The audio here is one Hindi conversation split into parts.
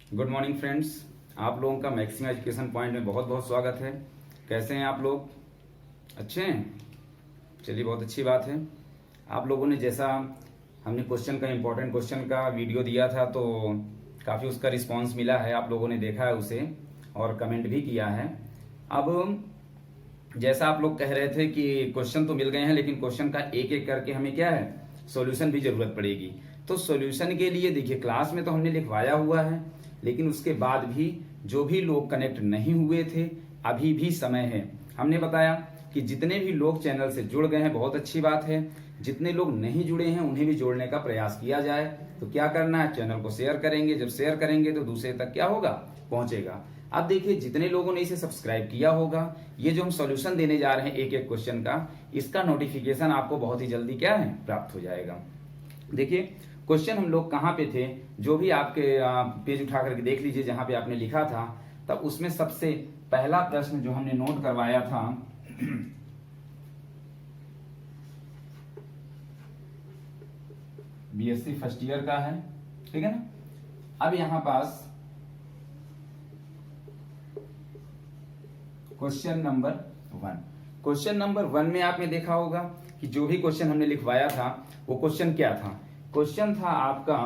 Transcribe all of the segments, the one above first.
Good morning friends. आप लोगों का मैक्सिमम एजुकेशन पॉइंट में बहुत बहुत स्वागत है। कैसे हैं आप लोग? अच्छे हैं? चलिए, बहुत अच्छी बात है। आप लोगों ने जैसा हमने क्वेश्चन का इम्पोर्टेंट क्वेश्चन का वीडियो दिया था तो काफ़ी उसका रिस्पांस मिला है, आप लोगों ने देखा है उसे और कमेंट भी किया है। अब जैसा आप लोग कह रहे थे कि क्वेश्चन तो मिल गए हैं, लेकिन क्वेश्चन का एक एक करके हमें क्या है, सॉल्यूशन भी जरूरत पड़ेगी। तो सॉल्यूशन के लिए देखिए, क्लास में तो हमने लिखवाया हुआ है, लेकिन उसके बाद भी जो भी लोग कनेक्ट नहीं हुए थे, अभी भी समय है। हमने बताया कि जितने भी लोग चैनल से जुड़ गए हैं बहुत अच्छी बात है, जितने लोग नहीं जुड़े हैं उन्हें भी जोड़ने का प्रयास किया जाए। तो क्या करना है, चैनल को शेयर करेंगे, जब शेयर करेंगे तो दूसरे तक क्या होगा, पहुंचेगा। अब देखिए, जितने लोगों ने इसे सब्सक्राइब किया होगा, ये जो हम सॉल्यूशन देने जा रहे हैं एक एक क्वेश्चन का, इसका नोटिफिकेशन आपको बहुत ही जल्दी क्या है, प्राप्त हो जाएगा। देखिए, क्वेश्चन हम लोग कहाँ पे थे, जो भी आपके पेज उठा करके देख लीजिए जहां पे आपने लिखा था, तब उसमें सबसे पहला प्रश्न जो हमने नोट करवाया था बीएससी फर्स्ट ईयर का है, ठीक है ना। अब यहां पास क्वेश्चन नंबर 1, क्वेश्चन नंबर 1 में आपने देखा होगा कि जो भी क्वेश्चन हमने लिखवाया था वो क्वेश्चन क्या था। क्वेश्चन था आपका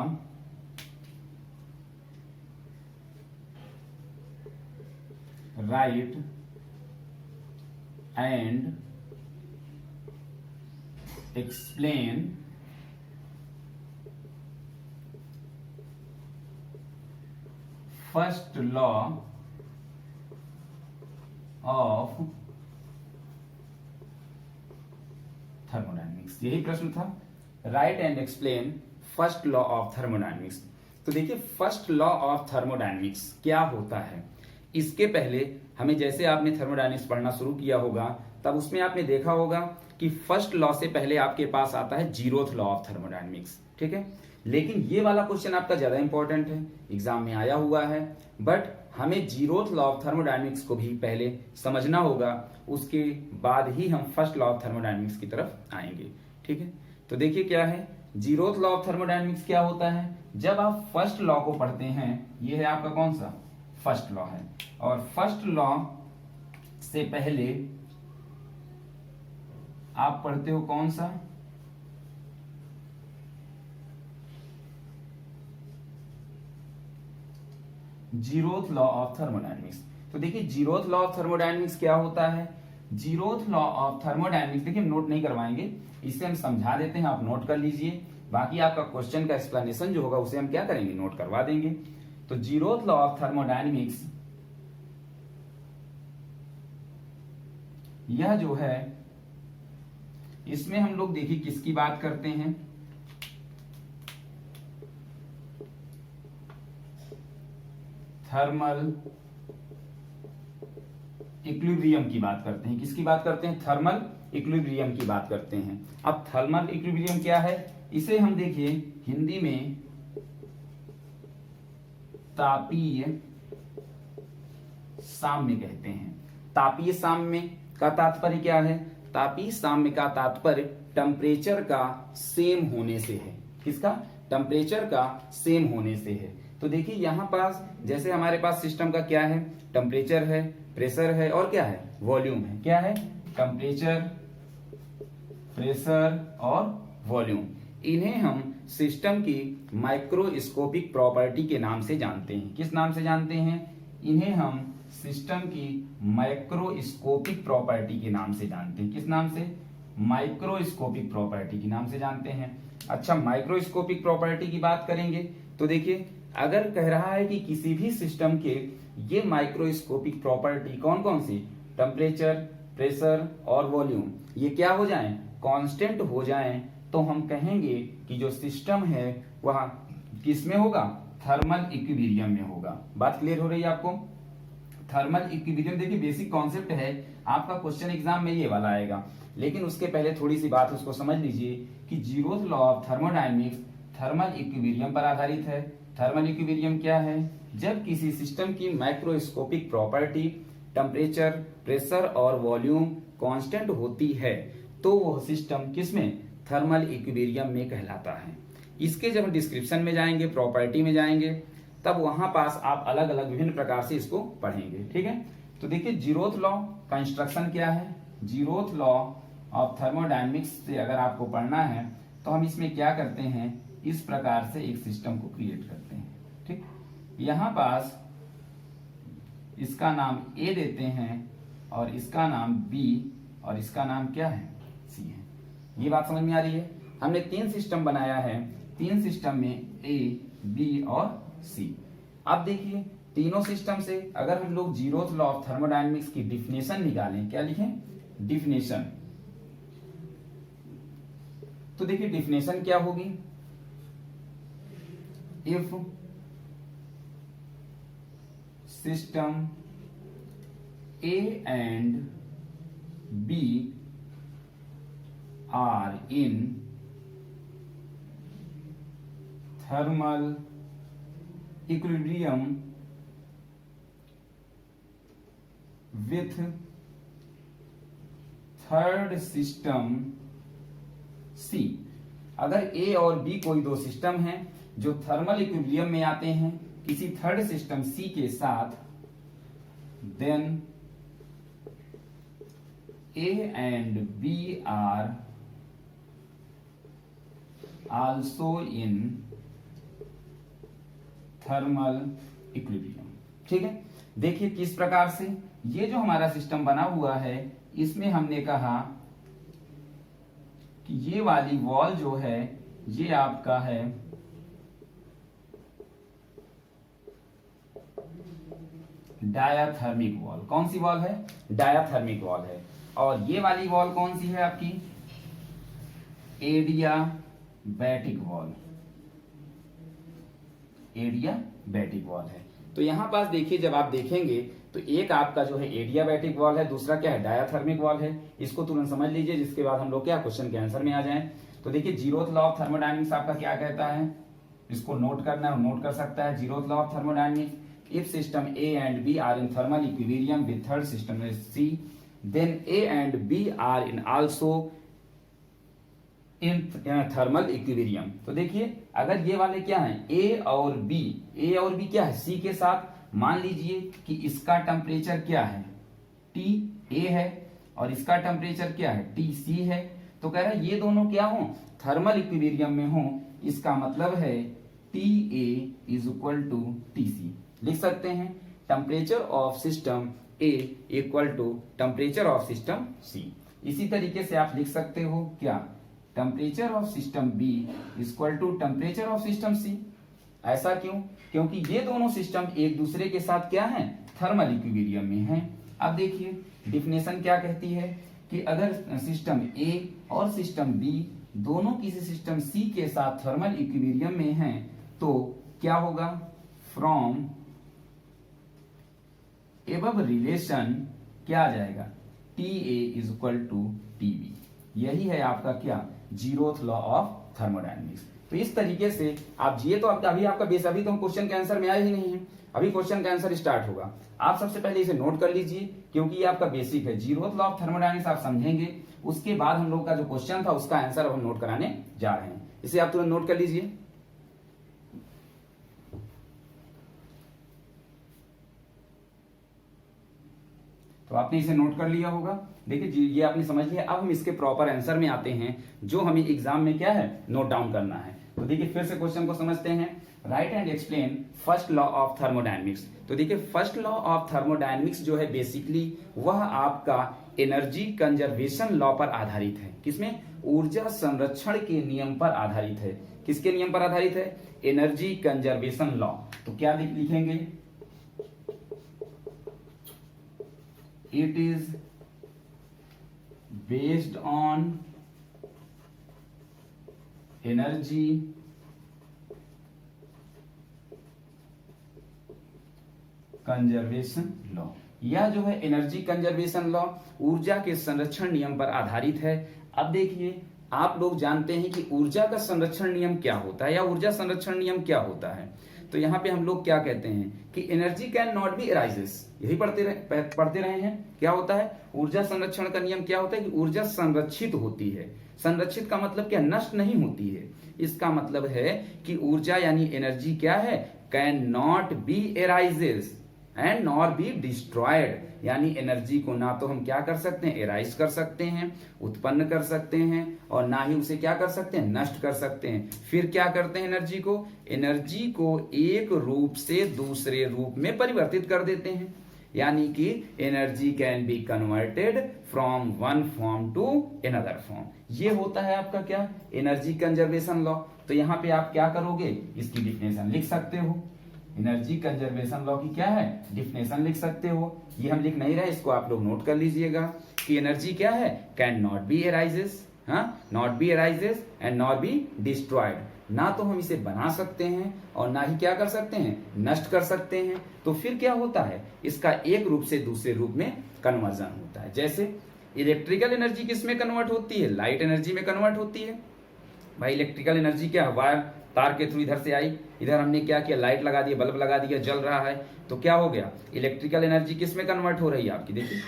right and explain first law of thermodynamics. यही प्रश्न था, right and explain first law of thermodynamics. तो देखिए, फर्स्ट लॉ ऑफ थर्मोडायनेमिक्स क्या होता है। इसके पहले हमें, जैसे आपने थर्मोडायनेमिक्स पढ़ना शुरू किया होगा, तब उसमें आपने देखा होगा कि फर्स्ट लॉ से पहले आपके पास आता है जीरोथ लॉ ऑफ थर्मोडायनेमिक्स, ठीक है। लेकिन ये वाला क्वेश्चन आपका ज्यादा इंपॉर्टेंट है, एग्जाम में आया हुआ है, बट हमें जीरोथ लॉ ऑफ थर्मोडायनेमिक्स को भी पहले समझना होगा, उसके बाद ही हम फर्स्ट लॉ ऑफ थर्मोडायनेमिक्स की तरफ आएंगे, ठीक है। तो देखिए क्या है, जीरोथ लॉ ऑफ थर्मोडायनेमिक्स क्या होता है। जब आप फर्स्ट लॉ को पढ़ते हैं, ये है आपका कौन सा, फर्स्ट लॉ है, और फर्स्ट लॉ से पहले आप पढ़ते हो कौन सा, जीरोथ लॉ ऑफ थर्मोडायनेमिक्स। तो देखिए, जीरोथ लॉ ऑफ थर्मोडायनेमिक्स क्या होता है। जीरोथ लॉ ऑफ थर्मोडायनेमिक्स, देखिए नोट नहीं करवाएंगे, इसे हम समझा देते हैं, आप नोट कर लीजिए। बाकी आपका क्वेश्चन का एक्सप्लेनेशन जो होगा उसे हम क्या करेंगे, नोट करवा देंगे। तो जीरोथ लॉ ऑफ थर्मोडायनेमिक्स यह जो है, इसमें हम लोग देखिए किसकी बात करते हैं, थर्मल इक्विलिब्रियम की बात करते हैं। किसकी बात करते हैं, थर्मल इक्विलिब्रियम की बात करते हैं। अब थर्मल इक्विलिब्रियम क्या है, इसे हम देखिए हिंदी में तापीय साम्य कहते हैं। तापीय साम्य का तात्पर्य क्या है, तापीय साम्य का तात्पर्य टेम्परेचर का सेम होने से है। किसका, टेम्परेचर का सेम होने से है। तो देखिए यहां पास, जैसे हमारे पास सिस्टम का क्या है, टेम्परेचर है, प्रेशर है, और क्या है, वॉल्यूम है। क्या है, टेम्परेचर, प्रेशर और वॉल्यूम। इन्हें हम सिस्टम की माइक्रोस्कोपिक प्रॉपर्टी के नाम से जानते हैं। किस नाम से जानते हैं, इन्हें हम सिस्टम की माइक्रोस्कोपिक प्रॉपर्टी के नाम से जानते हैं। किस नाम से, माइक्रोस्कोपिक प्रॉपर्टी के नाम से जानते हैं। अच्छा, माइक्रोस्कोपिक प्रॉपर्टी की बात करेंगे तो देखिए, अगर कह रहा है कि किसी भी सिस्टम के ये माइक्रोस्कोपिक प्रॉपर्टी कौन कौन सी, टेम्परेचर, प्रेशर और वॉल्यूम, ये क्या हो जाएं, कांस्टेंट हो जाएं, तो हम कहेंगे कि जो सिस्टम है वह किस में होगा, थर्मल इक्विलिब्रियम में होगा। बात क्लियर हो रही है आपको। थर्मल इक्विलिब्रियम, देखिए बेसिक कॉन्सेप्ट है, आपका क्वेश्चन एग्जाम में ये वाला आएगा, लेकिन उसके पहले थोड़ी सी बात उसको समझ लीजिए कि zeroth law of thermodynamics thermal equilibrium पर आधारित है। थर्मल इक्विलिब्रियम क्या है, जब किसी सिस्टम की माइक्रोस्कोपिक प्रॉपर्टी टेम्परेचर, प्रेशर और वॉल्यूम कांस्टेंट होती है तो वह सिस्टम किसमें, थर्मल इक्विलिब्रियम में कहलाता है। इसके जब डिस्क्रिप्शन में जाएंगे, प्रॉपर्टी में जाएंगे, तब वहां पास आप अलग अलग विभिन्न प्रकार से इसको पढ़ेंगे। ठीक है, तो देखिए जीरोथ लॉ का इंस्ट्रक्शन क्या है। जीरोथ लॉ ऑफ थर्मोडायनेमिक्स से अगर आपको पढ़ना है तो हम इसमें क्या करते हैं, इस प्रकार से एक सिस्टम को क्रिएट करते हैं। ठीक, यहां पास इसका नाम ए देते हैं और इसका नाम बी और इसका नाम क्या है, सी है। ये बात समझ में आ रही है। हमने 3 सिस्टम बनाया है, 3 सिस्टम में ए, बी और सी। अब देखिए तीनों सिस्टम से अगर हम लोग जीरोथ लॉ ऑफ थर्मोडायनेमिक्स की डिफिनेशन निकालें, क्या लिखें, डिफिनेशन। तो देखिए डिफिनेशन क्या होगी, if system A and B are in thermal equilibrium with third system C. अगर ए और बी कोई दो सिस्टम हैं जो थर्मल इक्विलिब्रियम में आते हैं किसी थर्ड सिस्टम सी के साथ, then A and B are also in thermal equilibrium. ठीक है, देखिए किस प्रकार से ये जो हमारा सिस्टम बना हुआ है, इसमें हमने कहा कि ये वाली वॉल जो है ये आपका है डायाथर्मिक वॉल। कौन सी वॉल है, डायाथर्मिक वॉल है। और ये वाली वॉल कौन सी है आपकी, एडियाबैटिक वॉल, एडियाबैटिक वॉल है। तो यहां पास देखिए जब आप देखेंगे तो एक आपका जो है एडियाबैटिक वॉल है, दूसरा क्या है, डायाथर्मिक वॉल है। इसको तुरंत समझ लीजिए, जिसके बाद हम लोग क्या क्वेश्चन के आंसर में आ जाएं। तो देखिए जीरोथ लॉ ऑफ थर्मोडायनेमिक्स आपका क्या कहता है, इसको नोट करना है, नोट कर सकता है। Zeroth law of thermodynamics, if system A and B are in thermal equilibrium with third system C, then A and B are in also in thermal equilibrium. तो देखिए अगर ये वाले क्या हैं, ए और बी क्या है, सी के साथ। मान लीजिए कि इसका टेम्परेचर क्या है, टी ए है और इसका टेम्परेचर क्या है, टी सी है। तो कह रहा है ये दोनों क्या हो, थर्मल इक्विलिब्रियम में हो। इसका मतलब है T A is equal to T C. लिख सकते हैं temperature of system A equal to temperature of system C. इसी तरीके से आप लिख सकते हो क्या, temperature of system B equal to temperature of system C. ऐसा क्यों, क्योंकि ये दोनों सिस्टम एक दूसरे के साथ क्या हैं, थर्मल इक्विलिब्रियम में हैं। अब देखिए डिफिनेशन क्या कहती है कि अगर सिस्टम ए और सिस्टम बी दोनों किसी सिस्टम सी के साथ थर्मल इक्विलिब्रियम में हैं तो क्या होगा, फ्रॉम एबव रिलेशन क्या आ जाएगा, T A is equal to T B. यही है आपका क्या, जीरोथ लॉ ऑफ थर्मोडायनेमिक्स। तो इस तरीके से आप ये तो अभी आपका बेस, अभी तो हम क्वेश्चन के आंसर में आए ही नहीं है, अभी क्वेश्चन का आंसर स्टार्ट होगा। आप सबसे पहले इसे नोट कर लीजिए क्योंकि ये आपका बेसिक है। जीरोथ लॉ ऑफ थर्मोडायनेमिक्स आप समझेंगे, उसके बाद हम लोग का जो क्वेश्चन था उसका आंसर अब हम नोट कराने जा रहे हैं। इसे आप तुरंत नोट कर लीजिए। तो आपने इसे नोट कर लिया होगा। देखिए ये आपने समझ लिया। अब हम इसके प्रॉपर आंसर में आते हैं जो हमें एग्जाम में क्या है, नोट डाउन करना है। तो देखिए फिर से क्वेश्चन को समझते हैं। Right and explain first law of thermodynamics. तो देखिए फर्स्ट लॉ ऑफ थर्मोडायनेमिक्स जो है बेसिकली वह आपका एनर्जी कंजर्वेशन लॉ पर आधारित है। किसमें, ऊर्जा संरक्षण के नियम पर आधारित है। किसके नियम पर आधारित है, एनर्जी कंजर्वेशन लॉ। तो क्या लिखेंगे, it is based on energy conservation law. यह जो है एनर्जी कंजर्वेशन लॉ ऊर्जा के संरक्षण नियम पर आधारित है। अब देखिए आप लोग जानते हैं कि ऊर्जा का संरक्षण नियम क्या होता है या ऊर्जा संरक्षण नियम क्या होता है। तो यहाँ पे हम लोग क्या कहते हैं कि energy can not be arises, यही पढ़ते रहे हैं। क्या होता है ऊर्जा संरक्षण का नियम, क्या होता है कि ऊर्जा संरक्षित होती है। संरक्षित का मतलब क्या, नष्ट नहीं होती है। इसका मतलब है कि ऊर्जा यानी एनर्जी क्या है, can not be arises and nor be destroyed, यानी एनर्जी को ना तो हम क्या कर सकते हैं, एराइज कर सकते हैं, उत्पन्न कर सकते हैं, और ना ही उसे क्या कर सकते हैं, नष्ट कर सकते हैं। फिर क्या करते हैं, एनर्जी को एक रूप से दूसरे रूप में परिवर्तित कर देते हैं। यानी कि energy can be converted from one form to another form. ये होता है आपका क्या, एनर्जी कंजर्वेशन लॉ। तो यहाँ पे आप क्या करोगे, इसकी डिफिनेशन लिख सकते हो। एनर्जी कंजर्वेशन लॉ की क्या है, डिफिनेशन लिख सकते हो। ये हम लिख नहीं रहे, इसको आप लोग नोट कर लीजिएगा कि एनर्जी क्या है, can not be arises, not be arises and not be destroyed. ना तो हम इसे बना सकते हैं और ना ही क्या कर सकते हैं, नष्ट कर सकते हैं। तो फिर क्या होता है, इसका एक रूप से दूसरे रूप में कन्वर्जन होता है। जैसे इलेक्ट्रिकल एनर्जी किस में कन्वर्ट होती है, लाइट एनर्जी में कन्वर्ट होती है। भाई इलेक्ट्रिकल एनर्जी क्या, वायर तार के थ्रू इधर से आई, इधर हमने क्या किया, लाइट लगा दिया, बल्ब लगा दिया, जल रहा है, तो क्या हो गया, इलेक्ट्रिकल एनर्जी किस में कन्वर्ट हो रही है आपकी, देखिए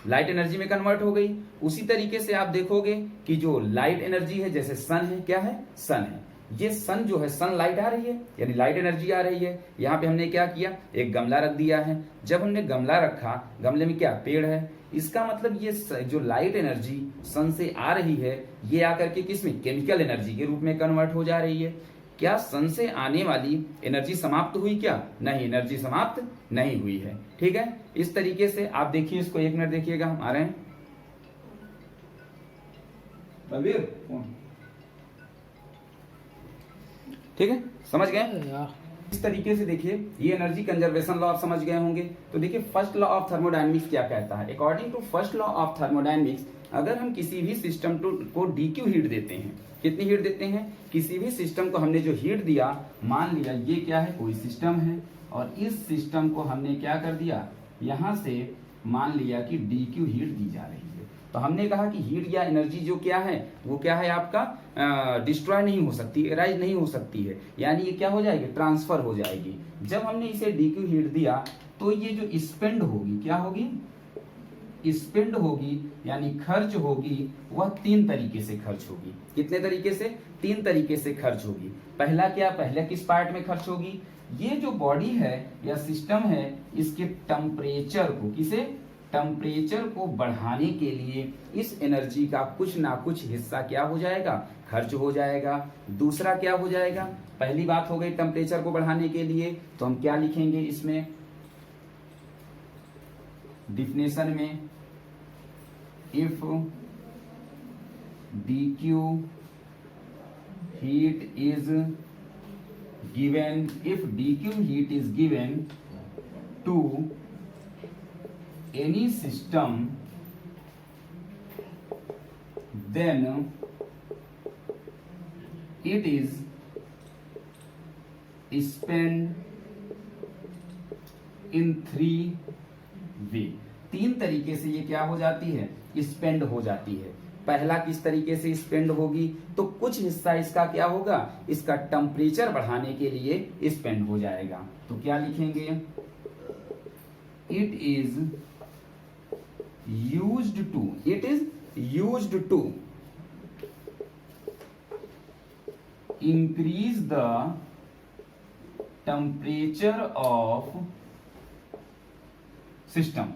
लाइट एनर्जी में कन्वर्ट हो गई। उसी तरीके से आप देखोगे कि जो लाइट एनर्जी है, जैसे सन है, क्या है, सन है, ये सन जो है, सन लाइट आ रही है, यानी लाइट एनर्जी आ रही है। यहाँ पे हमने क्या किया, एक गमला रख दिया है। जब हमने गमला रखा, गमले में क्या, पेड़ है, इसका मतलब ये जो लाइट एनर्जी सन से आ रही है, ये आकर के किस में, केमिकल एनर्जी के रूप में कन्वर्ट हो जा रही है। क्या सन से आने वाली एनर्जी समाप्त हुई क्या, नहीं, एनर्जी समाप्त नहीं हुई है। ठीक है, इस तरीके से आप देखिए इसको, एक मिनट देखिएगा, हम आ रहे हैं। ठीक है, समझ गए। इस तरीके से देखिए, ये एनर्जी कंजर्वेशन लॉ आप समझ गए होंगे। तो देखिए फर्स्ट लॉ ऑफ थर्मोडायनेमिक्स क्या कहता है, according to first law of thermodynamics, अगर हम किसी भी सिस्टम को डीक्यू हीट देते हैं, कितनी हीट देते हैं, किसी भी सिस्टम को हमने जो हीट दिया, मान लिया ये क्या है, कोई सिस्टम है, और इस सिस्टम को हमने क्या कर दिया, यहां से मान लिया कि डीक्यू हीट दी जा रही है। तो हमने कहा कि हीट या एनर्जी जो क्या है, वो क्या है आपका, डिस्ट्रॉय नहीं हो सकती, एराइज नहीं हो सकती है, यानी ये क्या हो जाएगी, ट्रांसफर हो जाएगी। जब हमने इसे डीक्यू हीट दिया, तो ये जो स्पेंड होगी, क्या होगी, स्पेंड होगी, यानी खर्च होगी, वह तीन तरीके से खर्च होगी। कितने तरीके से, तीन तरीके से खर्च होगी। पहला क्या, पहले किस पार्ट में खर्च होगी, ये जो बॉडी है या सिस्टम है, इसके टेम्परेचर को, किसे, टेम्परेचर को बढ़ाने के लिए इस एनर्जी का कुछ ना कुछ हिस्सा क्या हो जाएगा, खर्च हो जाएगा। दूसरा क्या हो जाएगा, पहली बात हो गई टेम्परेचर को बढ़ाने के लिए, तो हम क्या लिखेंगे इसमें डिफिनेशन में, if dq heat is given, if dq heat is given to any system, then it is spent in three way। तीन तरीके से ये क्या हो जाती है, स्पेंड हो जाती है। पहला किस तरीके से स्पेंड होगी, तो कुछ हिस्सा इसका क्या होगा, इसका टेम्परेचर बढ़ाने के लिए स्पेंड हो जाएगा। तो क्या लिखेंगे, it is used to increase the temperature of system.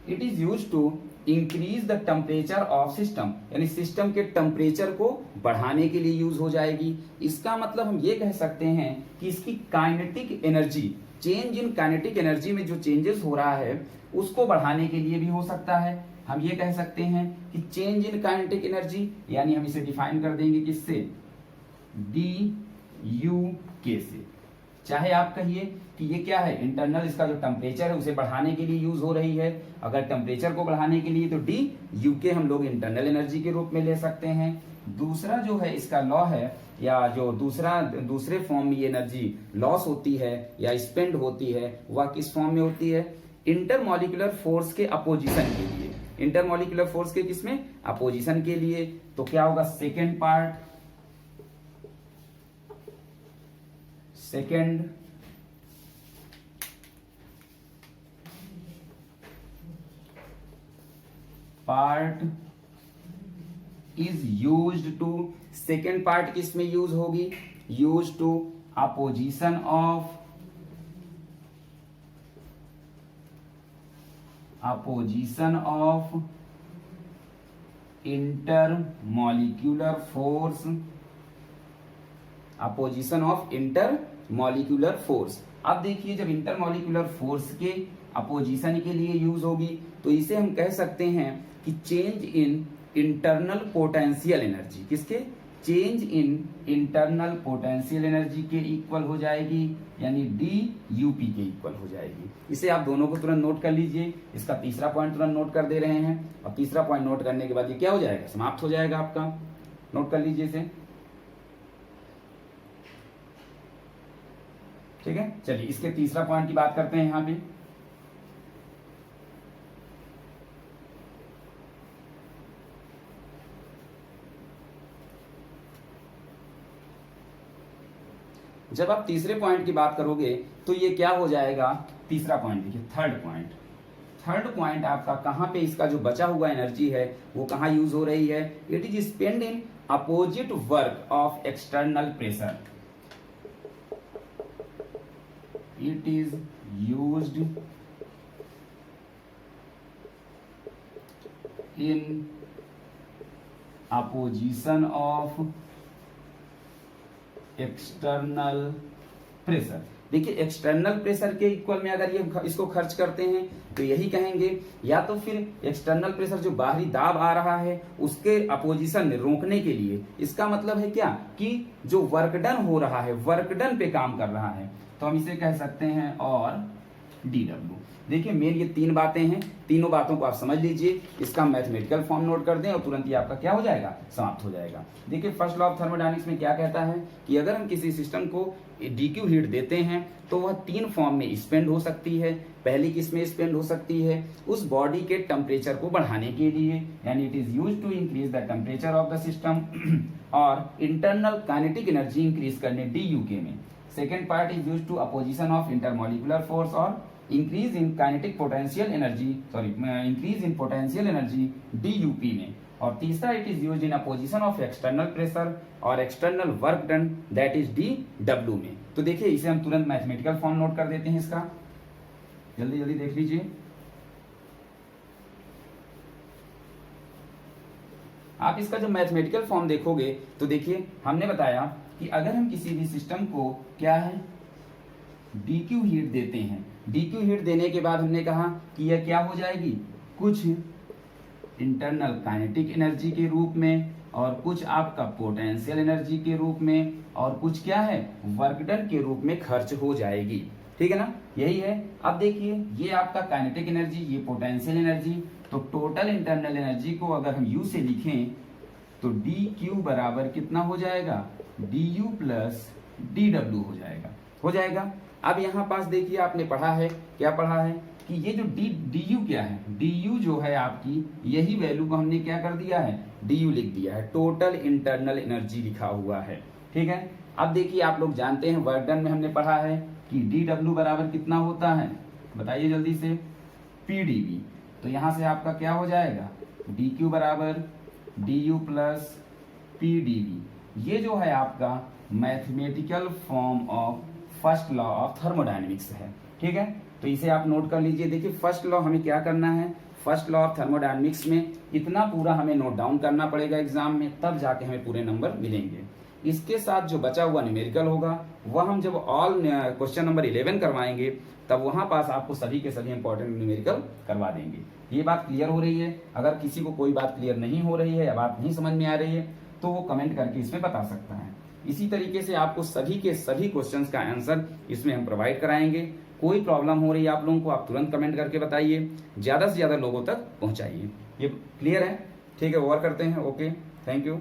It is used to increase the temperature of system, यानी सिस्टम के टेम्परेचर को बढ़ाने के लिए यूज हो जाएगी। इसका मतलब हम ये कह सकते हैं कि इसकी kinetic energy, change in kinetic energy में जो चेंजेस हो रहा है, उसको बढ़ाने के लिए भी हो सकता है। हम ये कह सकते हैं कि चेंज इन काइनेटिक एनर्जी, यानी हम इसे डिफाइन कर देंगे किससे, डी यू के से। चाहे आप कहिए कि ये क्या है, इंटरनल इसका जो टेम्परेचर है उसे बढ़ाने के लिए यूज हो रही है। अगर टेम्परेचर को बढ़ाने के लिए तो डी यू के हम लोग इंटरनल एनर्जी के रूप में ले सकते हैं। दूसरा जो है इसका लॉ है, या जो दूसरे फॉर्म में ये एनर्जी लॉस होती है या स्पेंड होती है, वह किस फॉर्म में होती है, इंटरमॉलिक्यूलर फोर्स के अपोजिशन के लिए। इंटरमॉलिक्यूलर फोर्स के किसमें, अपोजिशन के लिए। तो क्या होगा, second part, second part is used to, second part किसमें यूज होगी, use to opposition of intermolecular force, opposition of intermolecular force. अब देखिए जब इंटरमॉलिक्यूलर फोर्स के अपोजिशन के लिए यूज होगी तो इसे हम कह सकते हैं कि change in internal potential energy, किसके, change in internal potential energy के इक्वल हो जाएगी, यानी DUP के इक्वल हो जाएगी। इसे आप दोनों को तुरंत नोट कर लीजिए। इसका तीसरा पॉइंट तुरंत नोट कर दे रहे हैं, और तीसरा पॉइंट नोट करने के बाद ये क्या हो जाएगा, समाप्त हो जाएगा आपका। नोट कर लीजिए इसे, ठीक है। चलिए इसके तीसरा पॉइंट की बात करते हैं यहां पे। जब आप तीसरे पॉइंट की बात करोगे तो ये क्या हो जाएगा, तीसरा पॉइंट देखिए, थर्ड पॉइंट आपका कहां पे, इसका जो बचा हुआ एनर्जी है वो कहां यूज हो रही है, it is spend in opposite work of external pressure, it is used in opposition of external pressure. देखिए एक्सटर्नल प्रेशर के इक्वल में अगर ये इसको खर्च करते हैं तो यही कहेंगे, या तो फिर एक्सटर्नल प्रेशर जो बाहरी दाब आ रहा है उसके अपोजिशन में रोकने के लिए, इसका मतलब है क्या कि जो वर्क डन हो रहा है, वर्क डन पे काम कर रहा है, तो हम इसे कह सकते हैं और DW। देखिए मेन ये तीन बातें हैं, तीनों बातों को आप समझ लीजिए, इसका मैथमेटिकल फॉर्म नोट कर दें और तुरंत ये आपका क्या हो जाएगा, समाप्त हो जाएगा। देखिए फर्स्ट लॉ ऑफ थर्मोडायनेमिक्स में क्या कहता है कि अगर हम किसी सिस्टम को DQ हीट देते हैं तो वह तीन फॉर्म में स्पेंड हो सकती है। पहली किस में स्पेंड हो सकती है, उस बॉडी के टेम्परेचर को बढ़ाने के लिए, यानी it is used to increase the temperature of the system, और इंटरनल काइनेटिक एनर्जी इंक्रीज करने DUK में। Second part is used to opposition of intermolecular force और increase in kinetic potential energy, increase in potential energy DUP में। और तीसरा it is used in opposition of external pressure और external work done, that is DW में। तो देखिए इसे हम तुरंत मैथमेटिकल फॉर्म नोट कर देते हैं इसका, जल्दी जल्दी देख लीजिए। आप इसका जो मैथमेटिकल फॉर्म देखोगे तो देखिए हमने बताया कि अगर हम किसी भी सिस्टम को क्या है, DQ हीट देते हैं, DQ हीट देने के बाद हमने कहा कि यह क्या हो जाएगी, कुछ इंटरनल काइनेटिक एनर्जी के रूप में और कुछ आपका पोटेंशियल एनर्जी के रूप में और कुछ क्या है, वर्क डन के रूप में खर्च हो जाएगी, ठीक है ना, यही है। अब देखिए ये आपका काइनेटिक एनर्जी, ये पोटेंशियल एनर्जी, तो टोटल इंटरनल एनर्जी को अगर हम U से लिखें तो DQ बराबर कितना हो जाएगा, DU प्लस DW हो जाएगा। अब यहाँ पास देखिए आपने पढ़ा है, क्या पढ़ा है कि ये जो DU क्या है, DU जो है आपकी, यही वैल्यू को हमने क्या कर दिया है, DU लिख दिया है, टोटल इंटरनल एनर्जी लिखा हुआ है, ठीक है। अब देखिए आप लोग जानते हैं वर्क डन में हमने पढ़ा है कि DW बराबर कितना होता है, बताइए जल्दी से, PdV। तो यहां से आपका क्या हो जाएगा, DQ बराबर DU प्लस PdV। ये जो है आपका mathematical form of first law of thermodynamics है, ठीक है। तो इसे आप नोट कर लीजिए। देखिए फर्स्ट लॉ हमें क्या करना है, फर्स्ट लॉ ऑफ थर्मोडायनेमिक्स में इतना पूरा हमें नोट डाउन करना पड़ेगा एग्जाम में, तब जाके हमें पूरे नंबर मिलेंगे। इसके साथ जो बचा हुआ न्यूमेरिकल होगा वह हम जब ऑल क्वेश्चन नंबर 11 करवाएंगे तब वहां पास आपको सभी के सभी इंपॉर्टेंट न्यूमेरिकल करवा देंगे। ये बात क्लियर हो रही है? अगर किसी को कोई बात क्लियर नहीं हो रही है या बात नहीं समझ में आ रही है तो वो कमेंट करके इसमें बता सकता है। इसी तरीके से आपको सभी के सभी क्वेश्चंस का आंसर इसमें हम प्रोवाइड कराएंगे। कोई प्रॉब्लम हो रही है आप लोगों को, आप तुरंत कमेंट करके बताइए, ज्यादा से ज्यादा लोगों तक पहुंचाइए। ये क्लियर है? ठीक है, और करते हैं। Okay, thank you.